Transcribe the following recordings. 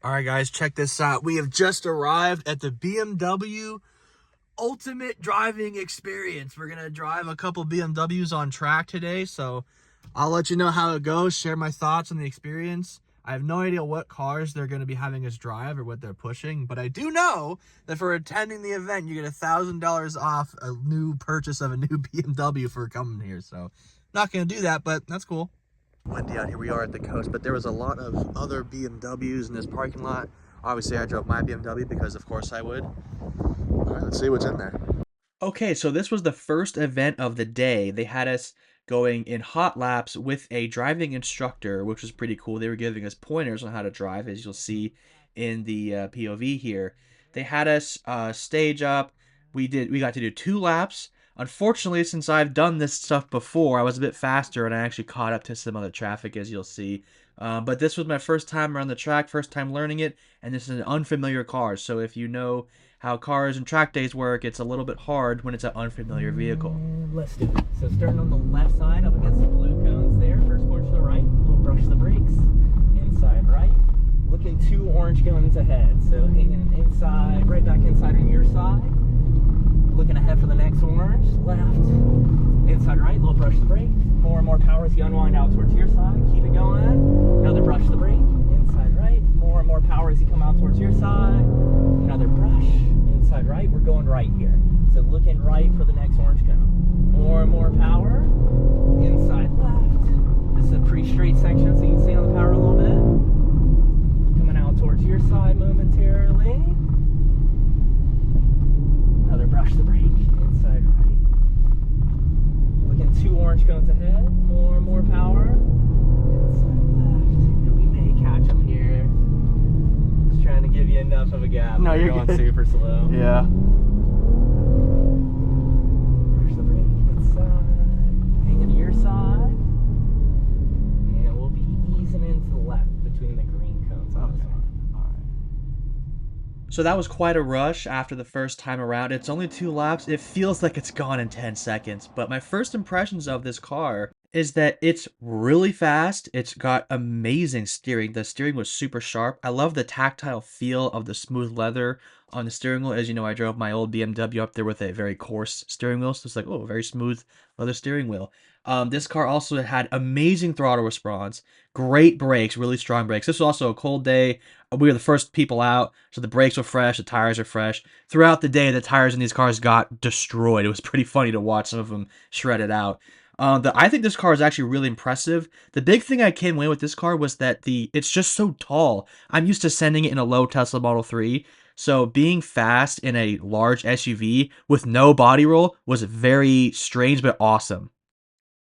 All right, guys, check this out. We have just arrived at the BMW Ultimate Driving Experience. We're going to drive a couple BMWs on track today, so I'll let you know how it goes, share my thoughts on the experience. I have no idea what cars they're going to be having us drive or what they're pushing, but I do know that for attending the event, you get $1,000 off a new purchase of a new BMW for coming here. So not going to do that, but that's cool. Windy out here. We are at the coast, but there was a lot of other BMWs in this parking lot. Obviously, I drove my BMW because of course I would. All right, let's see what's in there. Okay, so this was the first event of the day. They had us going in hot laps with a driving instructor, which was pretty cool. They were giving us pointers on how to drive, as you'll see in the POV here. They had us stage up. We got to do 2 laps. Unfortunately, since I've done this stuff before, I was a bit faster and I actually caught up to some other traffic, as you'll see. But this was my first time around the track, first time learning it, and this is an unfamiliar car. So if you know how cars and track days work, it's a little bit hard when it's an unfamiliar vehicle. Let's do it. So starting on the left side, up against the blue cones there. First corner to the right, we'll brush the brakes. Inside right. Looking 2 orange cones ahead. So hanging inside, right back inside on your side. Looking ahead for the next orange, left, inside right, little brush the brake. More and more power as you unwind out towards your side. Keep it going. Another brush the brake, inside right. More and more power as you come out towards your side. Another brush, inside right. We're going right here. So looking right for the next orange cone. More and more power, inside left. This is a pretty straight section, so you can see on the power a little bit. Coming out towards your side momentarily. Another brush the brake, inside right. Looking 2 orange cones ahead, more and more power. Inside left, and we may catch them here. Just trying to give you enough of a gap. No, you're going good. super slow. Yeah. Brush the brake, inside, hanging to your side. And we'll be easing into the left between the green cones on the side. So that was quite a rush after the first time around. It's only 2 laps. It feels like it's gone in 10 seconds. But my first impressions of this car is that it's really fast. It's got amazing steering. The steering was super sharp. I love the tactile feel of the smooth leather on the steering wheel. As you know, I drove my old BMW up there with a very coarse steering wheel. So it's like, oh, very smooth leather steering wheel. This car also had amazing throttle response, great brakes, really strong brakes. This was also a cold day. We were the first people out, so the brakes were fresh, the tires are fresh. Throughout the day, the tires in these cars got destroyed. It was pretty funny to watch some of them shredded out. I think this car is actually really impressive. The big thing I came away with this car was that it's just so tall. I'm used to sending it in a low Tesla Model 3. So being fast in a large SUV with no body roll was very strange but awesome.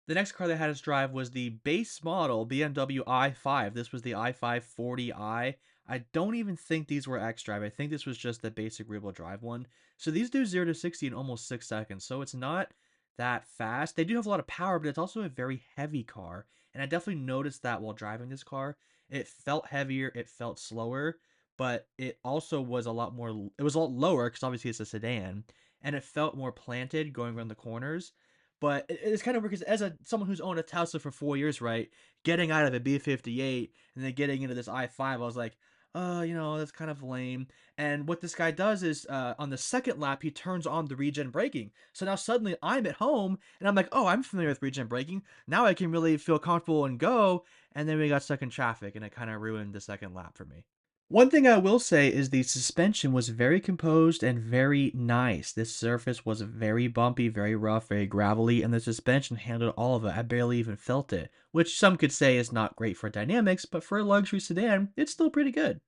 The next car they had us drive was the base model BMW i5. This was the i5 40i. I don't even think these were xDrive. I think this was just the basic rear-wheel drive one. So these do 0 to 60 in almost 6 seconds. So it's not that fast. They do have a lot of power, but it's also a very heavy car. And I definitely noticed that while driving this car. It felt heavier, it felt slower, but it also was a lot more, it was a lot lower because obviously it's a sedan, and it felt more planted going around the corners. But it's kind of weird because as someone who's owned a Tesla for 4 years, right, getting out of a B58 and then getting into this i5, I was like, that's kind of lame. And what this guy does is on the second lap, he turns on the regen braking. So now suddenly I'm at home and I'm like, oh, I'm familiar with regen braking. Now I can really feel comfortable and go. And then we got stuck in traffic and it kind of ruined the second lap for me. One thing I will say is the suspension was very composed and very nice. This surface was very bumpy, very rough, very gravelly, and the suspension handled all of it. I barely even felt it, which some could say is not great for dynamics, but for a luxury sedan, it's still pretty good.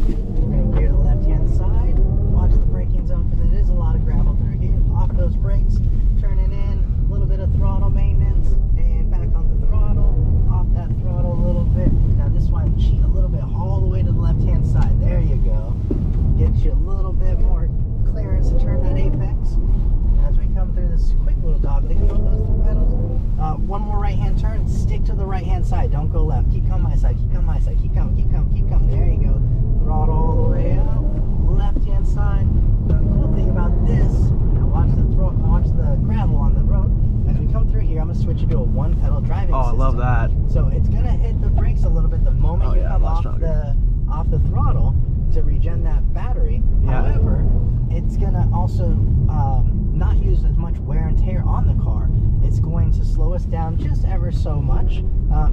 We're going to gear to the left-hand side. Watch the braking zone because it is a lot of gravel through here. Off those brakes, turning in, a little bit of throttle maintenance, and back on the throttle, off that throttle a little bit. Now this one, cheat a little bit all the way to the left-hand side. There you go. Get you a little bit more clearance to turn that apex. As we come through this quick little dog, they can hold those pedals. One more right-hand turn, stick to the right-hand side. Don't go left. Keep coming my side, keep coming my side, keep coming, keep coming, keep coming. There you go. Throttle all the way out. Left-hand side. The cool thing about this, now watch the gravel on the road. As we come through here, I'm going to switch you to a one-pedal driving system. I love that. So it's going to hit the brakes a little bit the moment you come off the throttle. throttle to regen that battery. Yeah. However, it's gonna also not use as much wear and tear on the car. It's going to slow us down just ever so much.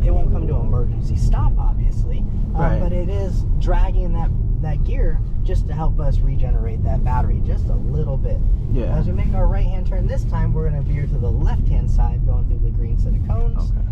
It won't come to an emergency stop, obviously, Right. but it is dragging that gear just to help us regenerate that battery just a little bit. Yeah. As we make our right-hand turn this time, we're going to veer to the left-hand side, going through the green set of cones. Okay.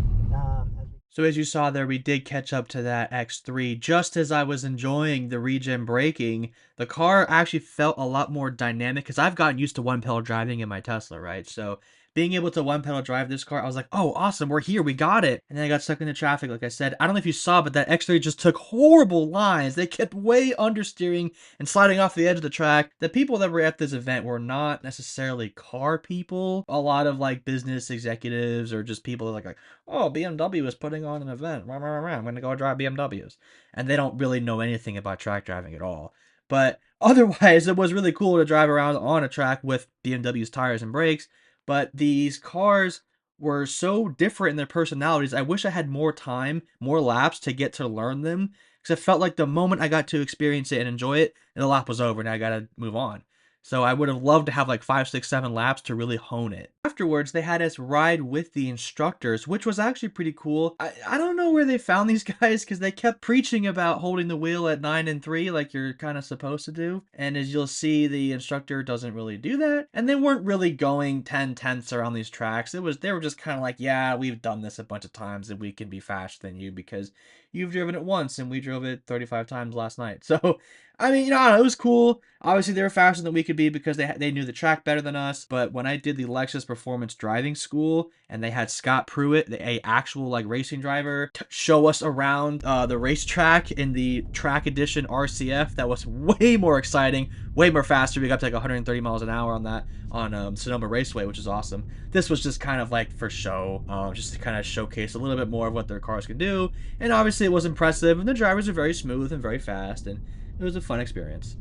So as you saw there, we did catch up to that X3. Just as I was enjoying the regen braking, the car actually felt a lot more dynamic because I've gotten used to one-pedal driving in my Tesla, right? So being able to one-pedal drive this car, I was like, oh, awesome, we're here, we got it. And then I got stuck in the traffic, like I said. I don't know if you saw, but that X3 just took horrible lines. They kept way understeering and sliding off the edge of the track. The people that were at this event were not necessarily car people. A lot of like business executives or just people that like, oh, BMW is putting on an event. I'm going to go drive BMWs. And they don't really know anything about track driving at all. But otherwise, it was really cool to drive around on a track with BMW's tires and brakes. But these cars were so different in their personalities. I wish I had more time, more laps to get to learn them. Because I felt like the moment I got to experience it and enjoy it, the lap was over and I got to move on. So I would have loved to have like 5, 6, 7 laps to really hone it. Afterwards, they had us ride with the instructors, which was actually pretty cool. I don't know where they found these guys because they kept preaching about holding the wheel at 9 and 3 like you're kind of supposed to do. And as you'll see, the instructor doesn't really do that. And they weren't really going 10/10ths around these tracks. They were just kind of like, yeah, we've done this a bunch of times and we can be faster than you because you've driven it once and we drove it 35 times last night. So I mean, I don't know, it was cool. Obviously, they were faster than we could be because they knew the track better than us. But when I did the Lexus Performance Driving School and they had Scott Pruitt, a actual like racing driver, show us around the racetrack in the Track Edition RCF, that was way more exciting, way more faster. We got to like 130 miles an hour on that on Sonoma Raceway, which is awesome. This was just kind of like for show, just to kind of showcase a little bit more of what their cars can do. And obviously, it was impressive, and the drivers are very smooth and very fast, and it was a fun experience.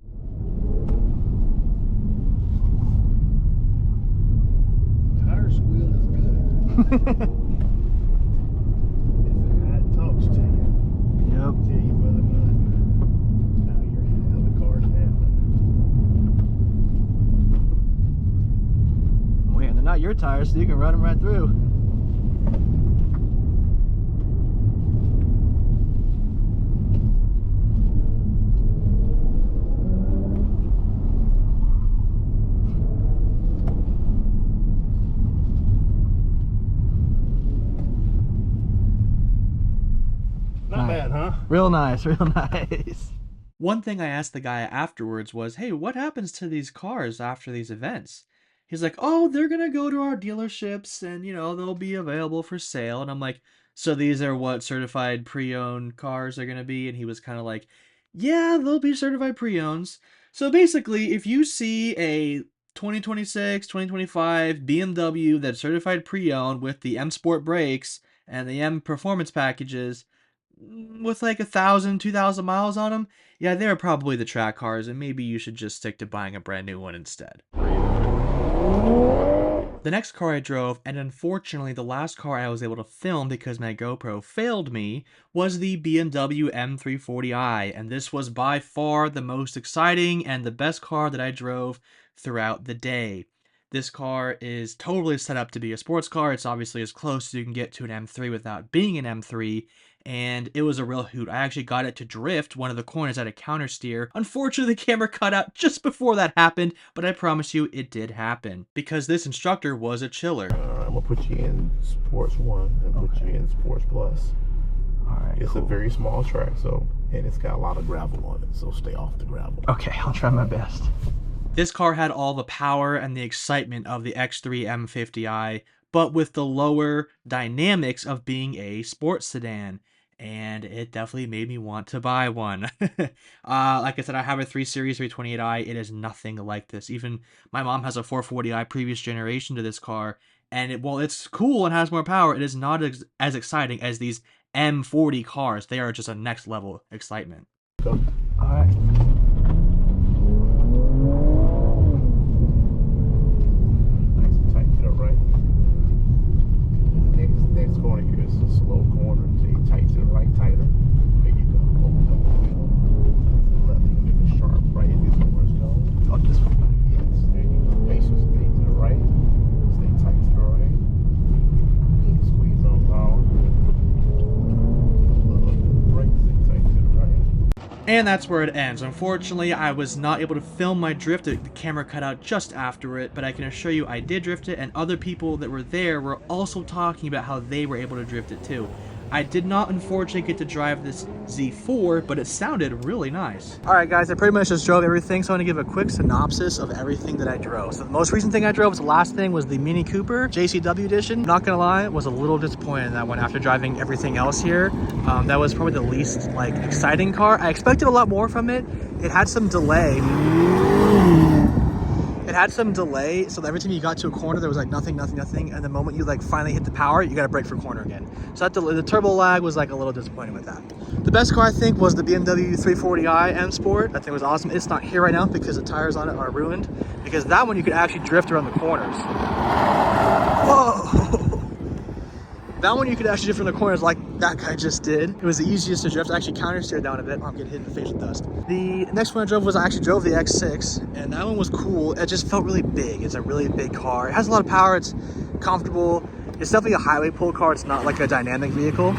Tire squeal is good. It's how it talks to you. Yep. Tell you whether or not how the car's handling. Wait, they're not your tires, so you can run them right through. Not bad, huh? Real nice, real nice. One thing I asked the guy afterwards was, hey, what happens to these cars after these events? He's like, oh, they're going to go to our dealerships and, they'll be available for sale. And I'm like, so these are what certified pre-owned cars are going to be? And he was kind of like, yeah, they'll be certified pre-owns. So basically, if you see a 2026, 2025 BMW that's certified pre-owned with the M Sport brakes and the M Performance packages, with like 1,000, 2,000 miles on them, yeah, they're probably the track cars, and maybe you should just stick to buying a brand new one instead. The next car I drove, and unfortunately the last car I was able to film because my GoPro failed me, was the BMW M340i, and this was by far the most exciting and the best car that I drove throughout the day. This car is totally set up to be a sports car. It's obviously as close as you can get to an M3 without being an M3, and it was a real hoot. I actually got it to drift one of the corners at a counter steer. Unfortunately, the camera cut out just before that happened, but I promise you it did happen because this instructor was a chiller. I'm gonna put you in Sports 1 and put you in Sports Plus. Alright, It's cool. a very small track, and it's got a lot of gravel on it, so stay off the gravel. Okay, I'll try my best. This car had all the power and the excitement of the X3 M50i, but with the lower dynamics of being a sports sedan. And it definitely made me want to buy one. Like I said, I have a 3 Series 328i. It is nothing like this. Even my mom has a 440i previous generation to this car. And while it's cool and has more power, it is not as exciting as these M40 cars. They are just a next level excitement. Go. Alright. Nice and tight to the right. Next corner here is a slow corner. So you tight to the right, tighter. There you go. Open up the wheel. And that's where it ends. Unfortunately, I was not able to film my drift. The camera cut out just after it, but I can assure you I did drift it, and other people that were there were also talking about how they were able to drift it too. I did not unfortunately get to drive this Z4, but it sounded really nice. Alright guys, I pretty much just drove everything, so I'm going to give a quick synopsis of everything that I drove. So the most recent thing I drove, the last thing, was the Mini Cooper JCW edition. Not going to lie, was a little disappointed in that one after driving everything else here. That was probably the least exciting car. I expected a lot more from it. It had some delay. So every time you got to a corner, there was nothing, and the moment you finally hit the power, you gotta brake for corner again. So the turbo lag was a little disappointing with that. The best car I think was the BMW 340i M Sport. That thing was awesome. It's not here right now because the tires on it are ruined, because that one you could actually drift around the corners. Whoa! That one you could actually drift in the corners like that guy just did. It was the easiest to drift. I actually counter-steered down a bit. I'm getting hit in the face with dust. The next one I drove was I actually drove the X6, and that one was cool. It just felt really big. It's a really big car. It has a lot of power. It's comfortable. It's definitely a highway pull car. It's not like a dynamic vehicle.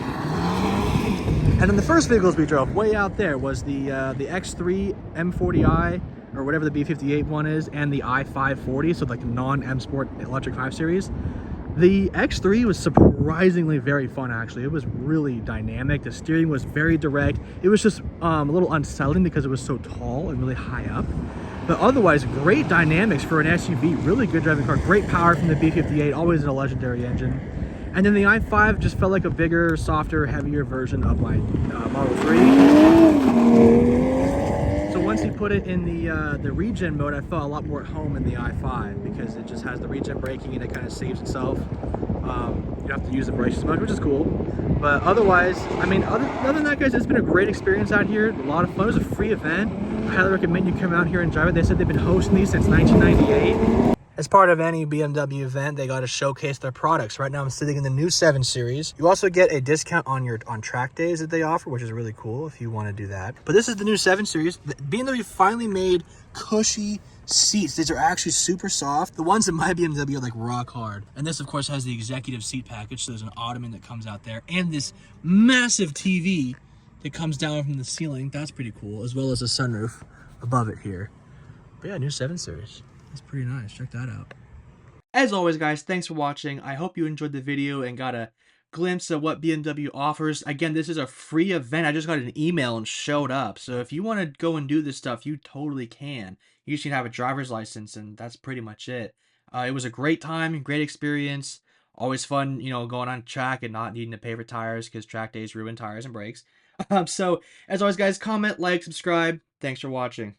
And then the first vehicles we drove way out there was the X3 M50i, or whatever the B58 one is, and the i540, so the non-M Sport electric 5 Series. The X3 was surprisingly very fun, actually. It was really dynamic. The steering was very direct. It was just a little unsettling because it was so tall and really high up. But otherwise, great dynamics for an SUV. Really good driving car. Great power from the B58, always in a legendary engine. And then the i5 just felt like a bigger, softer, heavier version of my Model 3. So once you put it in the regen mode, I felt a lot more at home in the i5 because it just has the regen braking and it kind of saves itself. You don't have to use the brakes as much, which is cool. But otherwise, I mean, other than that, guys, it's been a great experience out here. A lot of fun. It was a free event. I highly recommend you come out here and drive it. They said they've been hosting these since 1998. As part of any BMW event, they got to showcase their products. Right now, I'm sitting in the new 7 Series. You also get a discount on track days that they offer, which is really cool if you want to do that. But this is the new 7 Series. BMW finally made cushy seats. These are actually super soft. The ones in my BMW are rock hard. And this, of course, has the executive seat package. So there's an ottoman that comes out there and this massive TV that comes down from the ceiling. That's pretty cool, as well as a sunroof above it here. But yeah, new 7 Series. That's pretty nice. Check that out. As always, guys, thanks for watching. I hope you enjoyed the video and got a glimpse of what BMW offers. Again, this is a free event. I just got an email and showed up. So if you want to go and do this stuff, you totally can. You just need to have a driver's license, and that's pretty much it. It was a great time, great experience. Always fun, going on track and not needing to pay for tires because track days ruin tires and brakes. So, as always, guys, comment, like, subscribe. Thanks for watching.